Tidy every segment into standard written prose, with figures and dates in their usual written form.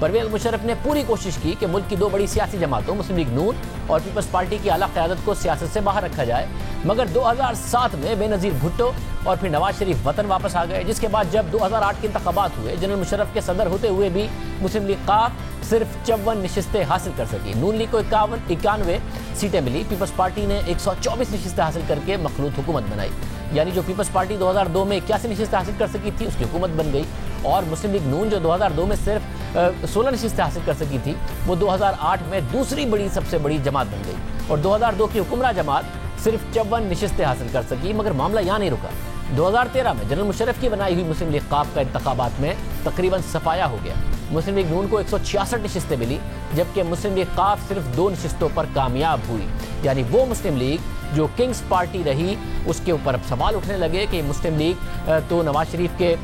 پرویز مشرف نے پوری کوشش کی کہ ملک کی دو بڑی سیاسی جماعتوں مسلم لیگ نون اور پیپلز پارٹی کی اعلیٰ قیادت کو سیاست سے باہر رکھا جائے، مگر 2007 میں بے نظیر بھٹو اور پھر نواز شریف وطن واپس آ گئے، جس کے بعد جب 2008 کے انتخابات ہوئے، جنرل مشرف کے صدر ہوتے ہوئے بھی مسلم لیگ قاف صرف 54 نشستیں حاصل کر سکی۔ نون لیگ کو 91 سیٹیں ملی، پیپلز پارٹی نے 124 نشستیں حاصل کر کے مخلوط حکومت بنائی، یعنی جو پیپلز پارٹی 2002 میں 81 نشستیں حاصل کر سکی تھی اس کی حکومت بن گئی، اور مسلم لیگ نون جو 2002 میں صرف 16 نشستیں حاصل کر سکی تھی وہ 2008 میں دوسری سب سے بڑی جماعت بن گئی، اور 2002 کی حکمراں جماعت صرف 54 نشستیں حاصل کر سکی۔ مگر معاملہ یہاں نہیں رکا، 2013 میں جنرل مشرف کی بنائی ہوئی مسلم لیگ قاف کا انتخابات میں تقریباً صفایا ہو گیا۔ مسلم لیگ نون کو 166 نشستیں ملی، جبکہ مسلم لیگ قاف صرف 2 نشستوں پر کامیاب ہوئی، یعنی وہ مسلم لیگ جو کنگز پارٹی رہی اس کے اوپر اب سوال اٹھنے لگے کہ مسلم لیگ تو نواز شریف کے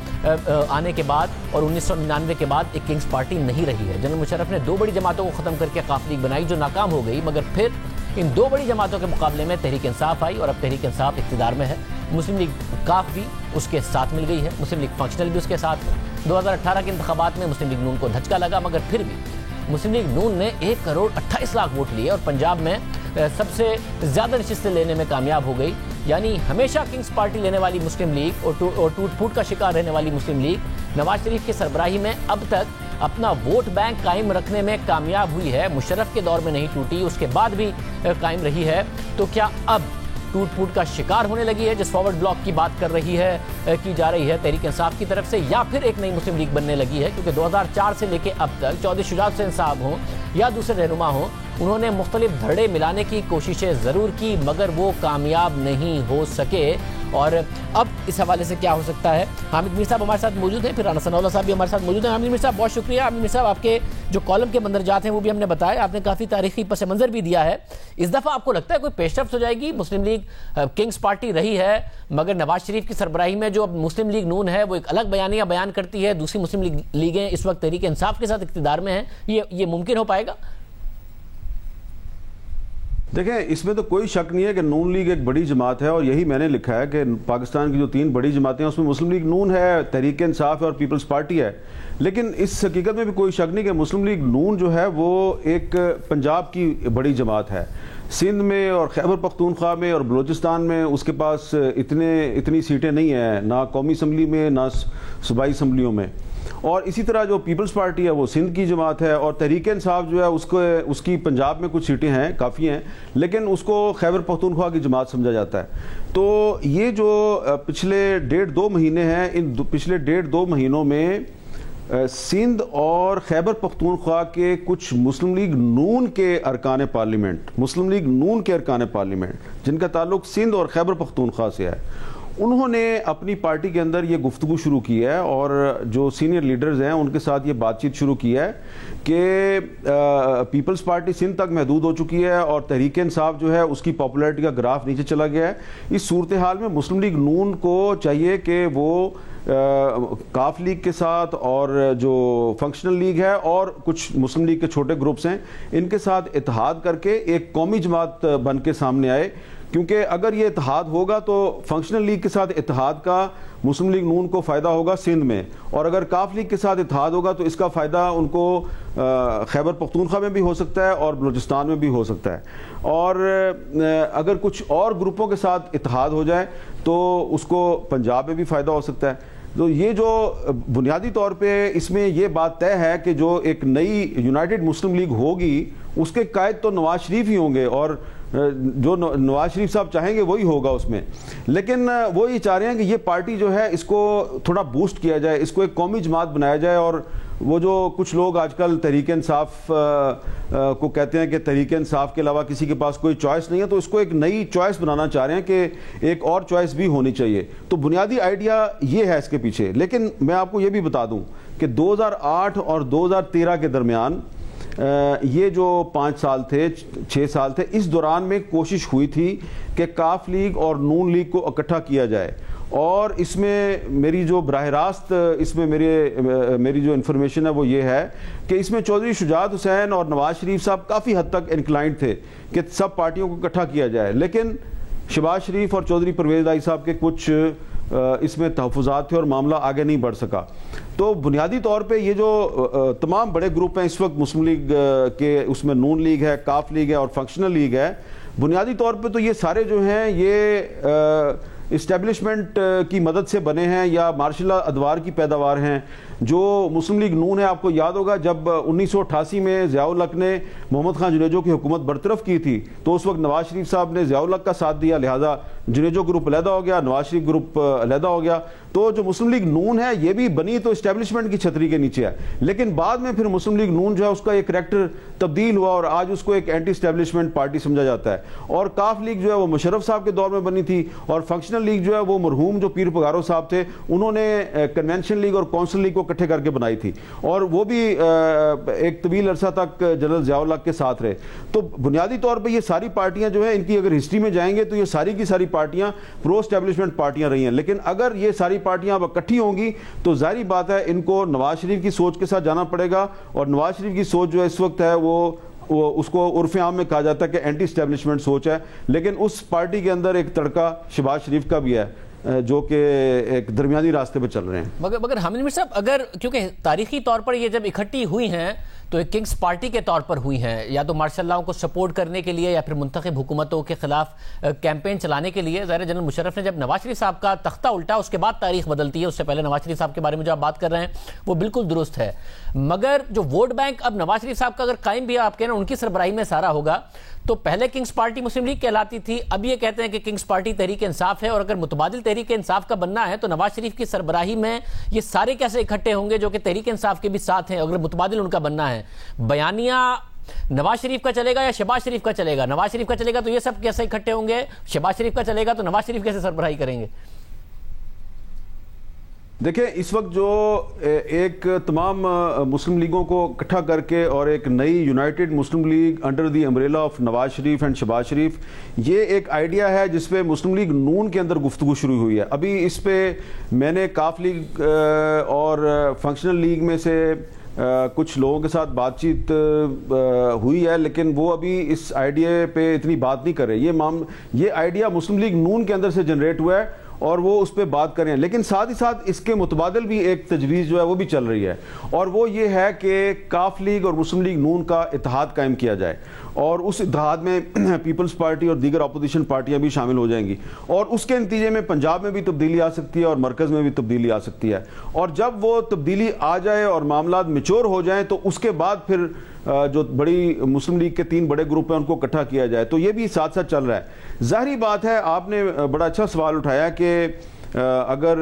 آنے کے بعد اور 1999 کے بعد ایک کنگز پارٹی نہیں رہی ہے۔ جنرل مشرف نے 2 بڑی جماعتوں کو ختم کر کے قاف لیگ بنائی جو ناکام ہو گئی، مگر پھر ان 2 بڑی جماعتوں کے مقابلے میں تحریک انصاف آئی اور اب تحریک انصاف اقتدار میں ہے۔ مسلم لیگ قاف بھی اس کے ساتھ مل گئی ہے، مسلم لیگ فنکشنل بھی اس کے ساتھ ہے۔ 2018 کے انتخابات میں مسلم لیگ نون کو دھچکا لگا، مگر پھر بھی مسلم لیگ نون نے 1,28,00,000 ووٹ لیے اور پنجاب میں سب سے زیادہ نشستیں لینے میں کامیاب ہو گئی، یعنی ہمیشہ کنگز پارٹی لینے والی مسلم لیگ اور ٹوٹ پھوٹ کا شکار رہنے والی مسلم لیگ نواز شریف کی سربراہی میں اب تک اپنا ووٹ بینک قائم رکھنے میں کامیاب ہوئی ہے۔ مشرف کے دور میں نہیں ٹوٹی، اس کے بعد بھی قائم رہی ہے، تو کیا اب ٹوٹ پھوٹ کا شکار ہونے لگی ہے جس فارورڈ بلاک کی بات کی جا رہی ہے تحریک انصاف کی طرف سے، یا پھر ایک نئی مسلم لیگ بننے لگی ہے؟ کیونکہ 2004 سے لے کے اب تک چودھری شجاعت حسین صاحب ہوں یا دوسرے رہنما ہوں، انہوں نے مختلف دھڑے ملانے کی کوششیں ضرور کی مگر وہ کامیاب نہیں ہو سکے، اور اب اس حوالے سے کیا ہو سکتا ہے؟ حامد میر صاحب ہمارے ساتھ موجود ہیں، پھر رانا ثناء اللہ صاحب بھی ہمارے ساتھ موجود ہیں۔ حامد میر صاحب بہت شکریہ۔ حامد میر صاحب آپ کے جو کالم کے مندرجات ہیں وہ بھی ہم نے بتایا، آپ نے کافی تاریخی پس منظر بھی دیا ہے۔ اس دفعہ آپ کو لگتا ہے کوئی پیش رفت ہو جائے گی؟ مسلم لیگ کنگز پارٹی رہی ہے مگر نواز شریف کی سربراہی میں جو اب مسلم لیگ نون ہے وہ ایک الگ بیانیہ بیان کرتی ہے، دوسری مسلم لیگیں اس وقت تحریک انصاف کے ساتھ اقتدار میں ہیں، یہ ممکن ہو پائے گا؟ دیکھیں، اس میں تو کوئی شک نہیں ہے کہ نون لیگ ایک بڑی جماعت ہے، اور یہی میں نے لکھا ہے کہ پاکستان کی جو 3 بڑی جماعتیں ہیں اس میں مسلم لیگ نون ہے، تحریک انصاف ہے اور پیپلز پارٹی ہے۔ لیکن اس حقیقت میں بھی کوئی شک نہیں کہ مسلم لیگ نون جو ہے وہ ایک پنجاب کی بڑی جماعت ہے۔ سندھ میں اور خیبر پختونخوا میں اور بلوچستان میں اس کے پاس اتنی سیٹیں نہیں ہیں، نہ قومی اسمبلی میں نہ صوبائی اسمبلیوں میں، اور اسی طرح جو پیپلز پارٹی ہے وہ سندھ کی جماعت ہے، اور تحریک انصاف جو ہے اس کی پنجاب میں کچھ سیٹیں ہیں، کافی ہیں، لیکن اس کو خیبر پختونخوا کی جماعت سمجھا جاتا ہے۔ تو یہ جو پچھلے 1.5-2 مہینے ہیں، ان پچھلے 1.5-2 مہینوں میں سندھ اور خیبر پختونخوا کے کچھ مسلم لیگ نون کے ارکان پارلیمنٹ جن کا تعلق سندھ اور خیبر پختونخوا سے ہے، انہوں نے اپنی پارٹی کے اندر یہ گفتگو شروع کی ہے، اور جو سینئر لیڈرز ہیں ان کے ساتھ یہ بات چیت شروع کی ہے کہ پیپلز پارٹی سندھ تک محدود ہو چکی ہے اور تحریک انصاف جو ہے اس کی پاپولیرٹی کا گراف نیچے چلا گیا ہے۔ اس صورتحال میں مسلم لیگ نون کو چاہیے کہ وہ قاف لیگ کے ساتھ اور جو فنکشنل لیگ ہے اور کچھ مسلم لیگ کے چھوٹے گروپس ہیں ان کے ساتھ اتحاد کر کے ایک قومی جماعت بن کے سامنے آئے، کیونکہ اگر یہ اتحاد ہوگا تو فنکشنل لیگ کے ساتھ اتحاد کا مسلم لیگ نون کو فائدہ ہوگا سندھ میں، اور اگر قاف لیگ کے ساتھ اتحاد ہوگا تو اس کا فائدہ ان کو خیبر پختونخوا میں بھی ہو سکتا ہے اور بلوچستان میں بھی ہو سکتا ہے، اور اگر کچھ اور گروپوں کے ساتھ اتحاد ہو جائے تو اس کو پنجاب میں بھی فائدہ ہو سکتا ہے۔ تو یہ جو بنیادی طور پہ اس میں یہ بات طے ہے کہ جو ایک نئی یونائٹڈ مسلم لیگ ہوگی اس کے قائد تو نواز شریف ہی ہوں گے، اور جو نواز شریف صاحب چاہیں گے وہی ہوگا اس میں، لیکن وہ یہ چاہ رہے ہیں کہ یہ پارٹی جو ہے اس کو تھوڑا بوسٹ کیا جائے، اس کو ایک قومی جماعت بنایا جائے، اور وہ جو کچھ لوگ آج کل تحریک انصاف کو کہتے ہیں کہ تحریک انصاف کے علاوہ کسی کے پاس کوئی چوائس نہیں ہے، تو اس کو ایک نئی چوائس بنانا چاہ رہے ہیں کہ ایک اور چوائس بھی ہونی چاہیے۔ تو بنیادی آئیڈیا یہ ہے اس کے پیچھے، لیکن میں آپ کو یہ بھی بتا دوں کہ 2008 اور 2013 کے درمیان یہ جو 5 سال تھے 6 سال تھے، اس دوران میں کوشش ہوئی تھی کہ قاف لیگ اور نون لیگ کو اکٹھا کیا جائے، اور اس میں میری جو براہ راست اس میں میری جو انفارمیشن ہے وہ یہ ہے کہ اس میں چودھری شجاعت حسین اور نواز شریف صاحب کافی حد تک انکلائنڈ تھے کہ سب پارٹیوں کو اکٹھا کیا جائے، لیکن شہباز شریف اور چودھری پرویز لائی صاحب کے کچھ اس میں تحفظات تھے اور معاملہ آگے نہیں بڑھ سکا. تو بنیادی طور پہ یہ جو تمام بڑے گروپ ہیں اس وقت مسلم لیگ کے, اس میں نون لیگ ہے, کاف لیگ ہے اور فنکشنل لیگ ہے, بنیادی طور پہ تو یہ سارے جو ہیں یہ اسٹیبلشمنٹ کی مدد سے بنے ہیں یا مارشل ادوار کی پیداوار ہیں. جو مسلم لیگ نون ہے, آپ کو یاد ہوگا جب 1988 میں ضیاء الحق نے محمد خان جنیجو کی حکومت برطرف کی تھی تو اس وقت نواز شریف صاحب نے ضیاء الحق کا ساتھ دیا, لہٰذا جنیجو گروپ علیحدہ ہو گیا, نواز شریف گروپ علیحدہ ہو گیا. تو جو مسلم لیگ نون ہے یہ بھی بنی تو اسٹیبلشمنٹ کی چھتری کے نیچے ہے, لیکن بعد میں پھر مسلم لیگ نون جو ہے اس کا ایک کریکٹر تبدیل ہوا اور آج اس کو ایک اینٹی اسٹیبلشمنٹ پارٹی سمجھا جاتا ہے. اور کاف لیگ جو ہے وہ مشرف صاحب کے دور میں بنی تھی, اور فنکشنل لیگ جو ہے وہ مرحوم جو پیر پگارو صاحب تھے انہوں نے کنونشن لیگ اور کونسل لیگ کو اکٹھے کر کے بنائی تھی, اور وہ بھی ایک طویل عرصہ تک جنرل ضیاء الحق کے ساتھ رہے. تو بنیادی طور پہ یہ ساری پارٹیاں جو ہیں ان کی اگر ہسٹری میں جائیں گے تو یہ ساری کی ساری پارٹیاں پرو اسٹیبلشمنٹ پارٹیاں رہی ہیں, لیکن اگر یہ ساری پارٹیاں اب اکٹھی ہوں گی تو ظاہری بات ہے ان کو نواز شریف کی سوچ کے ساتھ جانا پڑے گا, اور نواز شریف کی سوچ جو ہے اس وقت ہے وہ اس کو عرف عام میں کہا جاتا ہے کہ اینٹی اسٹیبلشمنٹ سوچ ہے, لیکن اس پارٹی کے اندر ایک تڑکا شہباز شریف کا بھی ہے جو کہ ایک درمیانی راستے پہ چل رہے ہیں. مگر حامد میر صاحب, اگر کیونکہ تاریخی طور پر یہ جب اکٹھی ہوئی ہیں تو ایک کنگز پارٹی کے طور پر ہوئی ہیں, یا تو مارشل لاؤ کو سپورٹ کرنے کے لیے یا پھر منتخب حکومتوں کے خلاف کیمپین چلانے کے لیے. ظاہر جنرل مشرف نے جب نواز شریف صاحب کا تختہ الٹا اس کے بعد تاریخ بدلتی ہے, اس سے پہلے نواز شریف صاحب کے بارے میں جو آپ بات کر رہے ہیں وہ بالکل درست ہے. مگر جو ووٹ بینک اب نواز شریف صاحب کا اگر قائم بھی آپ کہنا ان کی سربراہی میں سارا ہوگا, تو پہلے کنگز پارٹی مسلم لیگ کہلاتی تھی, اب یہ کہتے ہیں کہ کنگز پارٹی تحریک انصاف ہے, اور اگر متبادل تحریک انصاف کا بننا ہے تو نواز شریف کی سربراہی میں یہ سارے کیسے اکٹھے ہوں گے جو کہ تحریک انصاف کے بھی ساتھ ہیں, اگر متبادل ان کا بننا ہے. بیانیہ نواز شریف کا چلے گا یا شہباز شریف کا چلے گا؟ نواز شریف کا چلے گا تو یہ سب کیسے اکٹھے ہوں گے, شہباز شریف کا چلے گا تو نواز شریف کیسے سربراہی کریں گے؟ دیکھیں اس وقت جو ایک تمام مسلم لیگوں کو اکٹھا کر کے اور ایک نئی United Muslim League under the umbrella of Nawaz Sharif and Shahbaz Sharif, یہ ایک آئیڈیا ہے جس پہ مسلم لیگ نون کے اندر گفتگو شروع ہوئی ہے. ابھی اس پہ میں نے کاف لیگ اور فنکشنل لیگ میں سے کچھ لوگوں کے ساتھ بات چیت ہوئی ہے, لیکن وہ ابھی اس آئیڈیا پہ اتنی بات نہیں کر رہے. یہ آئیڈیا مسلم لیگ نون کے اندر سے جنریٹ ہوا ہے اور وہ اس پہ بات کریں, لیکن ساتھ ہی ساتھ اس کے متبادل بھی ایک تجویز جو ہے وہ بھی چل رہی ہے, اور وہ یہ ہے کہ کاف لیگ اور مسلم لیگ نون کا اتحاد قائم کیا جائے, اور اس اتحاد میں پیپلز پارٹی اور دیگر اپوزیشن پارٹیاں بھی شامل ہو جائیں گی, اور اس کے نتیجے میں پنجاب میں بھی تبدیلی آ سکتی ہے اور مرکز میں بھی تبدیلی آ سکتی ہے. اور جب وہ تبدیلی آ جائے اور معاملات میچور ہو جائیں تو اس کے بعد پھر جو بڑی مسلم لیگ کے 3 بڑے گروپ ہیں ان کو اکٹھا کیا جائے. تو یہ بھی ساتھ ساتھ چل رہا ہے. ظاہری بات ہے, آپ نے بڑا اچھا سوال اٹھایا کہ اگر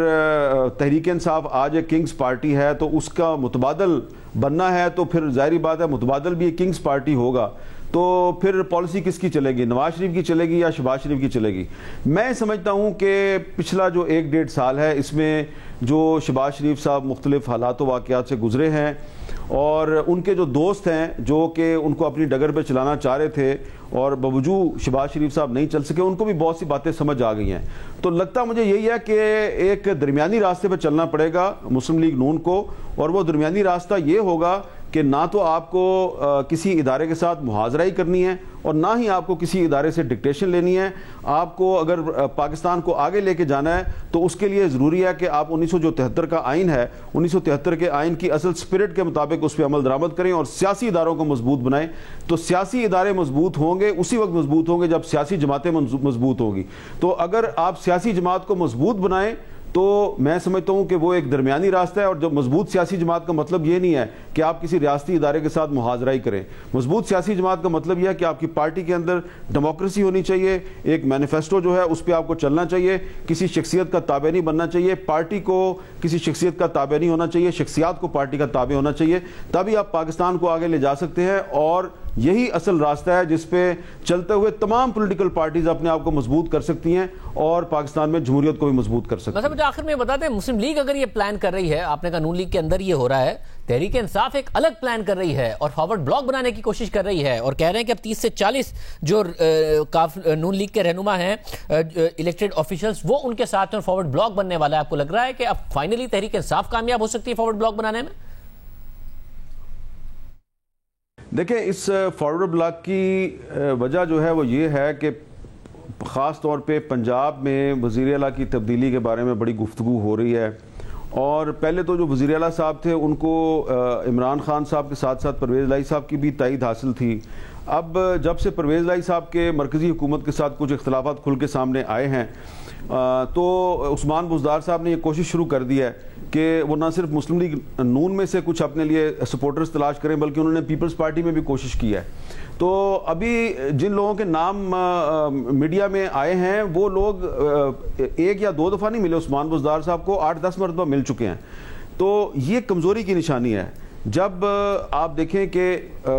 تحریک انصاف آج ایک کنگز پارٹی ہے تو اس کا متبادل بننا ہے, تو پھر ظاہری بات ہے متبادل بھی ایک کنگز پارٹی ہوگا, تو پھر پالیسی کس کی چلے گی, نواز شریف کی چلے گی یا شہباز شریف کی چلے گی؟ میں سمجھتا ہوں کہ پچھلا جو 1-1.5 سال ہے اس میں جو شہباز شریف صاحب مختلف حالات و واقعات سے گزرے ہیں, اور ان کے جو دوست ہیں جو کہ ان کو اپنی ڈگر پہ چلانا چاہ رہے تھے اور باوجود شہباز شریف صاحب نہیں چل سکے, ان کو بھی بہت سی باتیں سمجھ آ گئی ہیں. تو لگتا مجھے یہی ہے کہ ایک درمیانی راستے پہ چلنا پڑے گا مسلم لیگ نون کو, اور وہ درمیانی راستہ یہ ہوگا کہ نہ تو آپ کو کسی ادارے کے ساتھ محاذرہ کرنی ہے اور نہ ہی آپ کو کسی ادارے سے ڈکٹیشن لینی ہے. آپ کو اگر پاکستان کو آگے لے کے جانا ہے تو اس کے لیے ضروری ہے کہ آپ 1973 کا آئین ہے, 1973 کے آئین کی اصل سپرٹ کے مطابق اس پہ عمل درآمد کریں اور سیاسی اداروں کو مضبوط بنائیں. تو سیاسی ادارے مضبوط ہوں گے, اسی وقت مضبوط ہوں گے جب سیاسی جماعتیں مضبوط ہوں گی. تو اگر آپ سیاسی جماعت کو مضبوط بنائیں تو میں سمجھتا ہوں کہ وہ ایک درمیانی راستہ ہے, اور جب مضبوط سیاسی جماعت کا مطلب یہ نہیں ہے کہ آپ کسی ریاستی ادارے کے ساتھ محاذرہ کریں. مضبوط سیاسی جماعت کا مطلب یہ ہے کہ آپ کی پارٹی کے اندر ڈیموکریسی ہونی چاہیے, ایک مینیفیسٹو جو ہے اس پہ آپ کو چلنا چاہیے, کسی شخصیت کا تابع نہیں بننا چاہیے, پارٹی کو کسی شخصیت کا تابع نہیں ہونا چاہیے, شخصیات کو پارٹی کا تابع ہونا چاہیے, تبھی آپ پاکستان کو آگے لے جا سکتے ہیں. اور یہی اصل راستہ ہے جس پہ چلتے ہوئے تمام پولیٹیکل پارٹیز اپنے آپ کو مضبوط کر سکتی ہیں اور پاکستان میں جمہوریت کو بھی مضبوط کر سکتی ہیں. مجھے آخر میں بتا دیں, مسلم لیگ اگر یہ پلان کر رہی ہے, آپ نے کہا نون لیگ کے اندر یہ ہو رہا ہے, تحریک انصاف ایک الگ پلان کر رہی ہے اور فارورڈ بلاک بنانے کی کوشش کر رہی ہے, اور کہہ رہے ہیں کہ اب 30 سے 40 جو نون لیگ کے رہنما ہیں الیکٹڈ آفیشلز وہ ان کے ساتھ ہیں اور فارورڈ بلاک بننے والا ہے. آپ کو لگ رہا ہے کہ اب فائنلی تحریک انصاف کامیاب ہو سکتی ہے فارورڈ بلاک بنانے میں؟ دیکھیں اس فارورڈ بلاک کی وجہ جو ہے وہ یہ ہے کہ خاص طور پہ پنجاب میں وزیر اعلیٰ کی تبدیلی کے بارے میں بڑی گفتگو ہو رہی ہے، اور پہلے تو جو وزیر اعلیٰ صاحب تھے ان کو عمران خان صاحب کے ساتھ ساتھ پرویز الہی صاحب کی بھی تائید حاصل تھی۔ اب جب سے پرویز الہی صاحب کے مرکزی حکومت کے ساتھ کچھ اختلافات کھل کے سامنے آئے ہیں تو عثمان بزدار صاحب نے یہ کوشش شروع کر دی ہے کہ وہ نہ صرف مسلم لیگ نون میں سے کچھ اپنے لیے سپورٹرز تلاش کریں بلکہ انہوں نے پیپلز پارٹی میں بھی کوشش کی ہے۔ تو ابھی جن لوگوں کے نام میڈیا میں آئے ہیں وہ لوگ ایک یا دو دفعہ نہیں ملے عثمان بزدار صاحب کو، 8-10 مرتبہ مل چکے ہیں۔ تو یہ کمزوری کی نشانی ہے۔ جب آپ دیکھیں کہ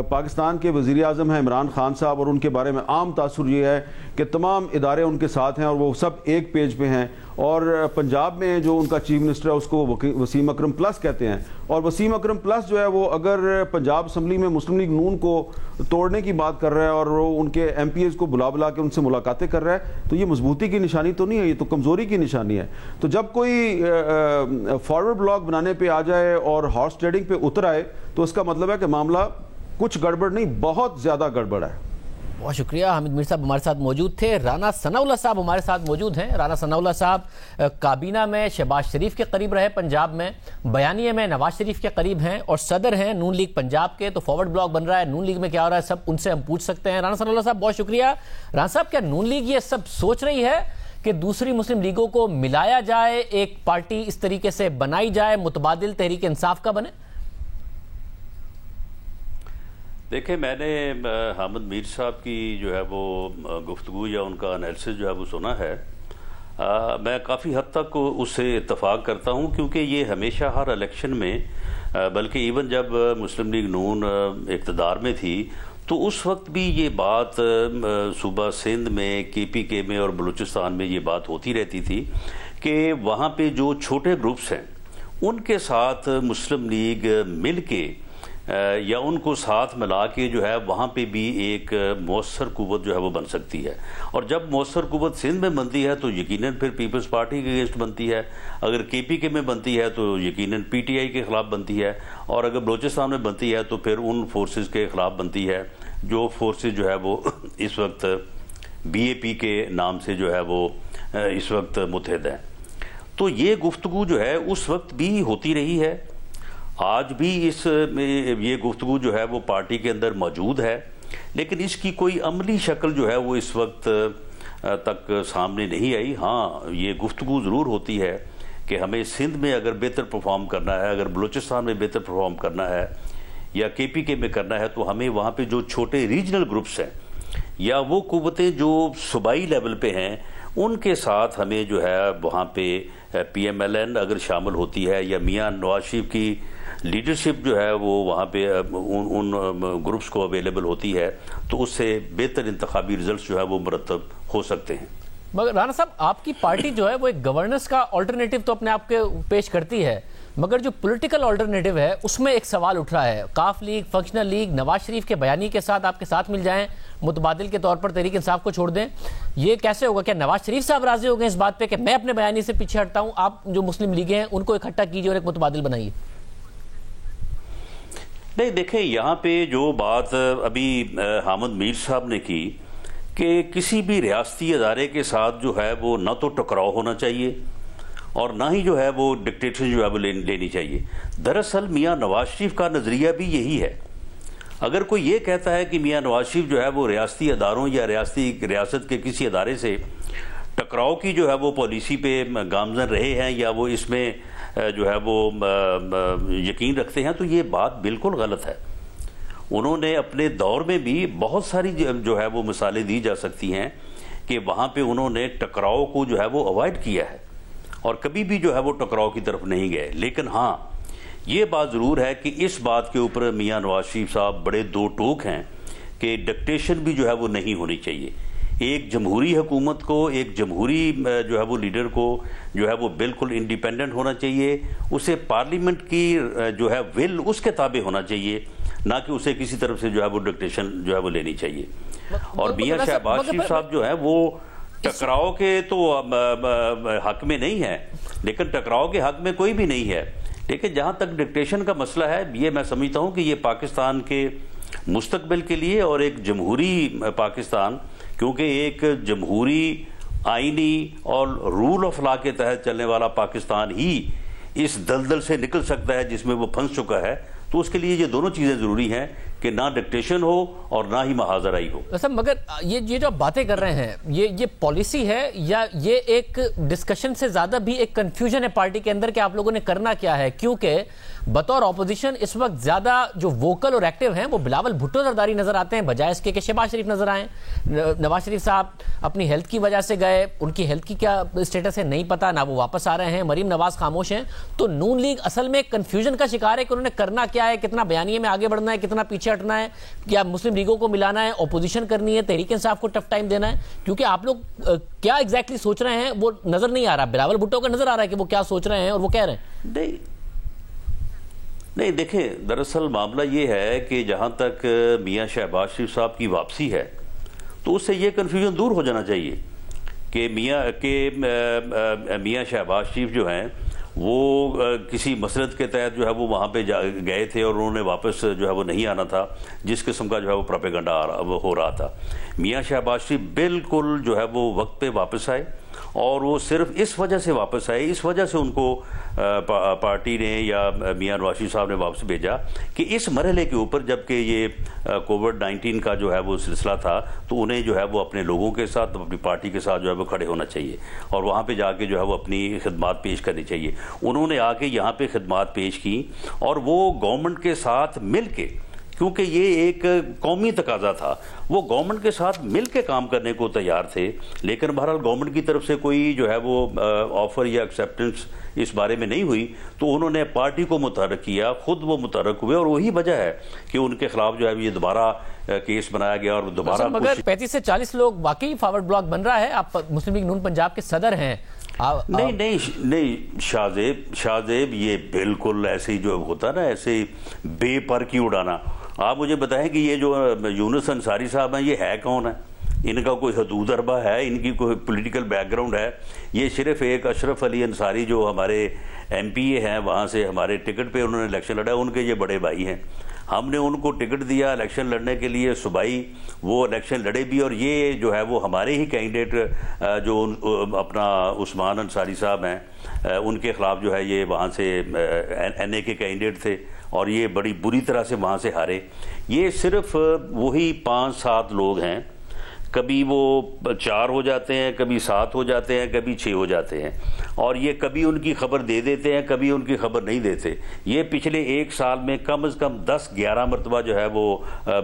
پاکستان کے وزیر اعظم ہیں عمران خان صاحب، اور ان کے بارے میں عام تاثر یہ ہے کہ تمام ادارے ان کے ساتھ ہیں اور وہ سب ایک پیج پہ ہیں، اور پنجاب میں جو ان کا چیف منسٹر ہے اس کو وسیم اکرم پلس کہتے ہیں، اور وسیم اکرم پلس جو ہے وہ اگر پنجاب اسمبلی میں مسلم لیگ نون کو توڑنے کی بات کر رہا ہے اور وہ ان کے ایم پی ایز کو بلا کے ان سے ملاقاتیں کر رہا ہے، تو یہ مضبوطی کی نشانی تو نہیں ہے، یہ تو کمزوری کی نشانی ہے۔ تو جب کوئی فارورڈ بلاک بنانے پہ آ جائے اور ہارس ٹریڈنگ پہ اتر آئے تو اس کا مطلب ہے کہ معاملہ کچھ گڑبڑ نہیں، بہت زیادہ گڑبڑ ہے۔ بہت شکریہ حامد میر صاحب ہمارے ساتھ موجود تھے۔ رانا ثناء اللہ صاحب ہمارے ساتھ موجود ہیں۔ رانا ثناء اللہ صاحب کابینہ میں شہباز شریف کے قریب رہے پنجاب میں، بیانیے میں نواز شریف کے قریب ہیں اور صدر ہیں نون لیگ پنجاب کے، تو فارورڈ بلاک بن رہا ہے، نون لیگ میں کیا ہو رہا ہے سب ان سے ہم پوچھ سکتے ہیں۔ رانا ثناء اللہ صاحب بہت شکریہ۔ رانا صاحب کیا نون لیگ یہ سب سوچ رہی ہے کہ دوسری مسلم لیگوں کو ملایا جائے، ایک پارٹی اس طریقے سے بنائی جائے، متبادل تحریک انصاف کا بنے؟ دیکھیں، میں نے حامد میر صاحب کی جو ہے وہ گفتگو یا ان کا انالیسس جو ہے وہ سنا ہے، میں کافی حد تک اس سے اتفاق کرتا ہوں، کیونکہ یہ ہمیشہ ہر الیکشن میں بلکہ ایون جب مسلم لیگ نون اقتدار میں تھی تو اس وقت بھی یہ بات صوبہ سندھ میں، کے پی کے میں اور بلوچستان میں یہ بات ہوتی رہتی تھی کہ وہاں پہ جو چھوٹے گروپس ہیں ان کے ساتھ مسلم لیگ مل کے یا ان کو ساتھ ملا کے جو ہے وہاں پہ بھی ایک مؤثر قوت جو ہے وہ بن سکتی ہے، اور جب مؤثر قوت سندھ میں بنتی ہے تو یقیناً پھر پیپلز پارٹی کے اگینسٹ بنتی ہے، اگر کے پی کے میں بنتی ہے تو یقیناً پی ٹی آئی کے خلاف بنتی ہے، اور اگر بلوچستان میں بنتی ہے تو پھر ان فورسز کے خلاف بنتی ہے جو فورسز جو ہے وہ اس وقت بی اے پی کے نام سے جو ہے وہ اس وقت متحد ہیں۔ تو یہ گفتگو جو ہے اس وقت بھی ہوتی رہی ہے، آج بھی یہ گفتگو جو ہے وہ پارٹی کے اندر موجود ہے، لیکن اس کی کوئی عملی شکل جو ہے وہ اس وقت تک سامنے نہیں آئی۔ ہاں، یہ گفتگو ضرور ہوتی ہے کہ ہمیں سندھ میں اگر بہتر پرفارم کرنا ہے، اگر بلوچستان میں بہتر پرفارم کرنا ہے یا کے پی کے میں کرنا ہے، تو ہمیں وہاں پہ جو چھوٹے ریجنل گروپس ہیں یا وہ قوتیں جو صوبائی لیول پہ ہیں ان کے ساتھ ہمیں جو ہے وہاں پہ پی ایم ایل این اگر شامل ہوتی ہے یا میاں نواز شریف کی لیڈرشپ جو ہے وہ وہاں پہ ان گروپس کو اویلیبل ہوتی ہے تو اس سے بہتر انتخابی ریزلٹس جو ہے وہ مرتب ہو سکتے ہیں۔ مگر رانا صاحب، آپ کی پارٹی جو ہے وہ ایک گورننس کا آلٹرنیٹو تو اپنے آپ کے پیش کرتی ہے، مگر جو پولیٹیکل آلٹرنیٹو ہے اس میں ایک سوال اٹھ رہا ہے۔ کاف league, functional league Nawaz Sharif کے بیانی کے ساتھ آپ کے ساتھ مل جائیں، متبادل کے طور پر تحریک انصاف کو چھوڑ دیں، یہ کیسے ہوگا؟ کیا نواز شریف صاحب راضی ہو گئے اس بات پہ کہ میں اپنے بیانی سے پیچھے ہٹتا ہوں، آپ جو مسلم لیگیں ہیں ان کو اکٹھا کیجیے اور ایک متبادل بنائیے؟ نہیں، دیکھیں، یہاں پہ جو بات ابھی حامد میر صاحب نے کی کہ کسی بھی ریاستی ادارے کے ساتھ جو ہے وہ نہ تو ٹکراؤ ہونا چاہیے اور نہ ہی جو ہے وہ ڈکٹیٹرشپ جو ہے وہ لینی چاہیے۔ دراصل میاں نواز شریف کا نظریہ بھی یہی ہے۔ اگر کوئی یہ کہتا ہے کہ میاں نواز شریف جو ہے وہ ریاستی اداروں یا ریاست کے کسی ادارے سے ٹکراؤ کی جو ہے وہ پالیسی پہ گامزن رہے ہیں یا وہ اس میں جو ہے وہ یقین رکھتے ہیں، تو یہ بات بالکل غلط ہے۔ انہوں نے اپنے دور میں بھی بہت ساری جو ہے وہ مثالیں دی جا سکتی ہیں کہ وہاں پہ انہوں نے ٹکراؤ کو جو ہے وہ اوائڈ کیا ہے اور کبھی بھی جو ہے وہ ٹکراؤ کی طرف نہیں گئے۔ لیکن ہاں، یہ بات ضرور ہے کہ اس بات کے اوپر میاں نواز شریف صاحب بڑے دو ٹوک ہیں کہ ڈکٹیشن بھی جو ہے وہ نہیں ہونی چاہیے۔ ایک جمہوری حکومت کو، ایک جمہوری جو ہے وہ لیڈر کو جو ہے وہ بالکل انڈیپینڈنٹ ہونا چاہیے، اسے پارلیمنٹ کی جو ہے ول اس کے تابع ہونا چاہیے، نہ کہ اسے کسی طرف سے جو ہے وہ ڈکٹیشن جو ہے وہ لینی چاہیے۔ اور میاں شہباز شریف صاحب جو ہے وہ ٹکراؤ کے تو حق میں نہیں ہے، لیکن ٹکراؤ کے حق میں کوئی بھی نہیں ہے۔ لیکن جہاں تک ڈکٹیشن کا مسئلہ ہے، یہ میں سمجھتا ہوں کہ یہ پاکستان کے مستقبل کے لیے اور ایک جمہوری پاکستان کیونکہ ایک جمہوری آئینی اور رول آف لا کے تحت چلنے والا پاکستان ہی اس دلدل سے نکل سکتا ہے جس میں وہ پھنس چکا ہے. تو اس کے لیے یہ دونوں چیزیں ضروری ہیں کہ نہ ڈکٹیشن ہو اور نہ ہی محاذ رائی ہو. مگر یہ جو باتیں کر رہے ہیں یہ پالیسی ہے یا یہ ایک ڈسکشن سے زیادہ بھی ایک کنفیوژن ہے پارٹی کے اندر کہ آپ لوگوں نے کرنا کیا ہے؟ کیونکہ بطور اپوزیشن اس وقت زیادہ جو ووکل اور ایکٹیو ہیں وہ بلاول بھٹو زرداری نظر آتے ہیں بجائے اس کے کہ شہباز شریف نظر آئیں. نواز شریف صاحب اپنی ہیلتھ کی وجہ سے گئے, ان کی ہیلتھ کی کیا اسٹیٹس ہے نہیں پتا, نہ وہ واپس آ رہے ہیں. مریم نواز خاموش ہیں. تو نون لیگ اصل میں کنفیوژن کا شکار ہے کہ انہوں نے کرنا کیا ہے, کتنا بیانیے میں آگے بڑھنا ہے, کتنا پیچھے ہٹنا ہے, کیا مسلم لیگوں کو ملانا ہے, اپوزیشن کرنی ہے, تحریک انصاف کو ٹف ٹائم دینا ہے. کیونکہ آپ لوگ کیا ایگزیکٹلی سوچ رہے ہیں وہ نظر نہیں آ رہا. بلاول بھٹو کا نظر آ رہا ہے کہ وہ کیا سوچ رہے ہیں اور وہ کہہ رہے ہیں. نہیں دیکھیں, دراصل معاملہ یہ ہے کہ جہاں تک میاں شہباز شریف صاحب کی واپسی ہے تو اس سے یہ کنفیوژن دور ہو جانا چاہیے کہ میاں شہباز شریف جو ہیں وہ کسی مسلط کے تحت جو ہے وہ وہاں پہ گئے تھے اور انہوں نے واپس جو ہے وہ نہیں آنا تھا, جس قسم کا جو ہے وہ پروپیگنڈا ہو رہا تھا. میاں شہباز شریف بالکل جو ہے وہ وقت پہ واپس آئے اور وہ صرف اس وجہ سے واپس آئے, اس وجہ سے ان کو پارٹی نے یا میاں نواز شریف صاحب نے واپس بھیجا کہ اس مرحلے کے اوپر جب کہ یہ کووڈ-19 کا جو ہے وہ سلسلہ تھا تو انہیں جو ہے وہ اپنے لوگوں کے ساتھ, اپنی پارٹی کے ساتھ جو ہے وہ کھڑے ہونا چاہیے اور وہاں پہ جا کے جو ہے وہ اپنی خدمات پیش کرنی چاہیے. انہوں نے آ کے یہاں پہ خدمات پیش کی اور وہ گورنمنٹ کے ساتھ مل کے, کیونکہ یہ ایک قومی تقاضا تھا, وہ گورنمنٹ کے ساتھ مل کے کام کرنے کو تیار تھے. لیکن بہرحال گورنمنٹ کی طرف سے کوئی جو ہے وہ آفر یا ایکسیپٹنس اس بارے میں نہیں ہوئی تو انہوں نے پارٹی کو متحرک کیا, خود وہ متحرک ہوئے اور وہی وجہ ہے کہ ان کے خلاف جو ہے یہ دوبارہ کیس بنایا گیا اور دوبارہ. مگر 35 سے 40 لوگ واقعی فارورڈ بلاک بن رہا ہے. آپ مسلم لیگ نون پنجاب کے صدر ہیں. نہیں شاہزیب, یہ بالکل ایسے ہی جو ہوتا نا ایسے بے پر کی اڑانا. آپ مجھے بتائیں کہ یہ جو یونس انصاری صاحب ہیں یہ ہے کون ہے؟ ان کا کوئی حدود اربہ ہے؟ ان کی کوئی پولیٹیکل بیک گراؤنڈ ہے؟ یہ صرف ایک اشرف علی انصاری جو ہمارے ایم پی اے ہیں, وہاں سے ہمارے ٹکٹ پہ انہوں نے الیکشن لڑا, ان کے یہ بڑے بھائی ہیں. ہم نے ان کو ٹکٹ دیا الیکشن لڑنے کے لیے صوبائی, وہ الیکشن لڑے بھی اور یہ جو ہے وہ ہمارے ہی کینڈیڈیٹ جو اپنا عثمان انصاری صاحب ہیں ان کے خلاف جو ہے یہ وہاں سے این اے کے کینڈیڈیٹ تھے اور یہ بڑی بری طرح سے وہاں سے ہارے. یہ صرف وہی 5-7 لوگ ہیں, کبھی وہ 4 ہو جاتے ہیں, کبھی 7 ہو جاتے ہیں, کبھی 6 ہو جاتے ہیں اور یہ کبھی ان کی خبر دے دیتے ہیں, کبھی ان کی خبر نہیں دیتے. یہ پچھلے 1 سال میں کم از کم 10-11 مرتبہ جو ہے وہ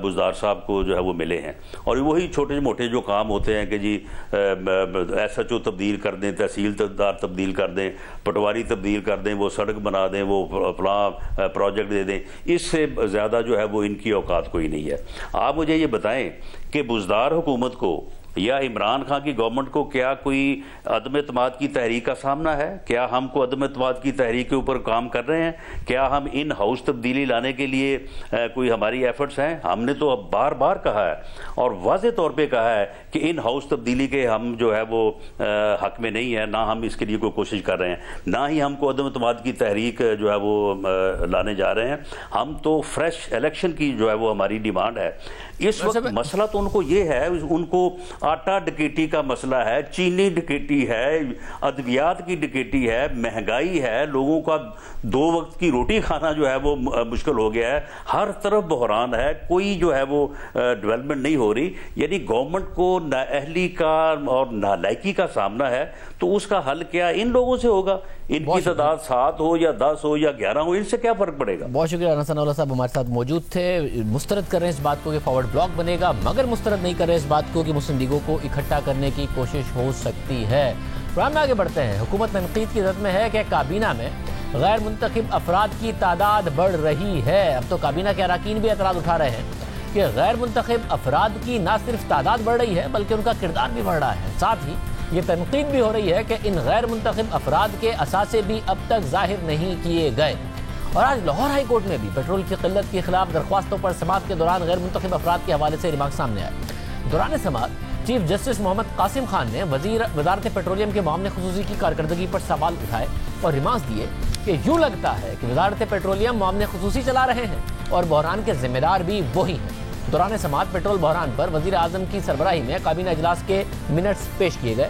بزدار صاحب کو جو ہے وہ ملے ہیں اور وہی چھوٹے موٹے جو کام ہوتے ہیں کہ جی ایس ایچ او تبدیل کر دیں, تحصیلدار تبدیل کر دیں, پٹواری تبدیل کر دیں, وہ سڑک بنا دیں, وہ فلاں پروجیکٹ دے دیں. اس سے زیادہ جو ہے وہ ان کی اوقات کوئی نہیں ہے. آپ مجھے یہ بتائیں کہ بزدار حکومت کو یا عمران خان کی گورنمنٹ کو کیا کوئی عدم اعتماد کی تحریک کا سامنا ہے؟ کیا ہم کو عدم اعتماد کی تحریک کے اوپر کام کر رہے ہیں؟ کیا ہم ان ہاؤس تبدیلی لانے کے لیے کوئی ہماری ایفرٹس ہیں؟ ہم نے تو اب بار بار کہا ہے اور واضح طور پہ کہا ہے کہ ان ہاؤس تبدیلی کے ہم جو ہے وہ حق میں نہیں ہے, نہ ہم اس کے لیے کوئی کوشش کر رہے ہیں, نہ ہی ہم کو عدم اعتماد کی تحریک جو ہے وہ لانے جا رہے ہیں. ہم تو فریش الیکشن کی جو ہے وہ ہماری ڈیمانڈ ہے. اس وقت مسئلہ تو ان کو یہ ہے, ان کو آٹا ڈکیٹی کا مسئلہ ہے, چینی ڈکیٹی ہے, ادویات کی ڈکیٹی ہے, مہنگائی ہے, لوگوں کا 2 وقت کی روٹی کھانا جو ہے وہ مشکل ہو گیا ہے, ہر طرف بحران ہے, کوئی جو ہے وہ ڈیولپمنٹ نہیں ہو رہی. یعنی گورنمنٹ کو نااہلی کا اور نالائکی کا سامنا ہے. تو اس کا حل کیا ان لوگوں سے ہوگا؟ ان کی تعداد 7 ہو یا 10 ہو یا 11 ہو, ان سے کیا فرق پڑے گا؟ بہت شکریہ. رانا ثناء اللہ صاحب ہمارے ساتھ موجود تھے. مسترد کر رہے ہیں اس بات کو کہ فارورڈ بلاک بنے گا, مگر مسترد نہیں کر رہے اس بات کو کہ مسلم لیگوں کو اکٹھا کرنے کی کوشش ہو سکتی ہے. پروگرام میں آگے بڑھتے ہیں. حکومت تنقید کی زد میں ہے کہ کابینہ میں غیر منتخب افراد کی تعداد بڑھ رہی ہے. اب تو کابینہ کے اراکین بھی اعتراض اٹھا رہے ہیں کہ غیر منتخب افراد کی نہ صرف تعداد بڑھ رہی ہے بلکہ ان کا کردار بھی بڑھ رہا ہے. ساتھ ہی یہ تنقید بھی ہو رہی ہے کہ ان غیر منتخب افراد کے اثاثے بھی اب تک ظاہر نہیں کیے گئے. اور آج لاہور ہائی کورٹ میں بھی پیٹرول کی قلت کے خلاف درخواستوں پر سماعت کے دوران غیر منتخب افراد کے حوالے سے ریمارک سامنے آئے. دوران سماعت چیف جسٹس محمد قاسم خان نے وزارت پیٹرولیم کے معاملے خصوصی کی کارکردگی پر سوال اٹھائے اور ریمارکس دیے کہ یوں لگتا ہے کہ وزارت پیٹرولیم معاملے خصوصی چلا رہے ہیں اور بحران کے ذمہ دار بھی وہی ہیں. دوران سماعت پیٹرول بحران پر وزیر اعظم کی سربراہی میں کابینہ اجلاس کے منٹس پیش کیے گئے،